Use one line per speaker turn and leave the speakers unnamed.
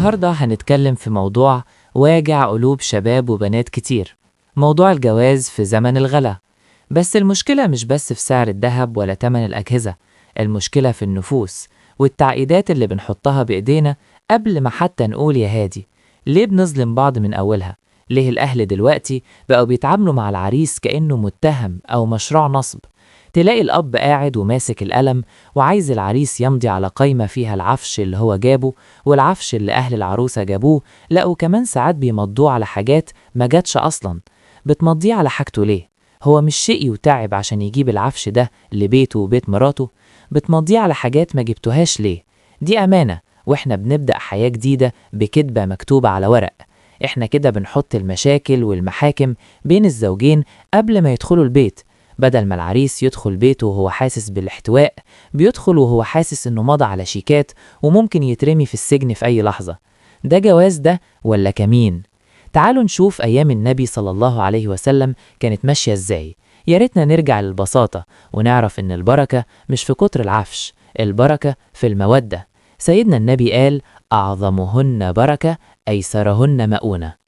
النهاردة هنتكلم في موضوع واجع قلوب شباب وبنات كتير، موضوع الجواز في زمن الغلا. بس المشكلة مش بس في سعر الذهب ولا تمن الأجهزة، المشكلة في النفوس والتعقيدات اللي بنحطها بإيدينا قبل ما حتى نقول يا هادي. ليه بنظلم بعض من أولها؟ ليه الأهل دلوقتي بقوا بيتعاملوا مع العريس كأنه متهم أو مشروع نصب؟ تلاقي الأب قاعد وماسك القلم وعايز العريس يمضي على قايمة فيها العفش اللي هو جابه والعفش اللي أهل العروسة جابوه، لا وكمان ساعات بيمضوه على حاجات ما جاتش أصلا. بتمضيه على حاجته ليه؟ هو مش شقي وتعب عشان يجيب العفش ده لبيته وبيت مراته؟ بتمضيه على حاجات ما جبتوهاش ليه؟ دي أمانة، وإحنا بنبدأ حياة جديدة بكتبة مكتوبة على ورق. إحنا كده بنحط المشاكل والمحاكم بين الزوجين قبل ما يدخلوا البيت. بدل ما العريس يدخل بيته وهو حاسس بالاحتواء، بيدخل وهو حاسس إنه مضى على شيكات وممكن يترمي في السجن في أي لحظة. ده جواز ده ولا كمين؟ تعالوا نشوف أيام النبي صلى الله عليه وسلم كانت ماشية إزاي. ياريتنا نرجع للبساطة ونعرف إن البركة مش في كتر العفش، البركة في المودة. سيدنا النبي قال: أعظمهن بركة أيسرهن مؤونة.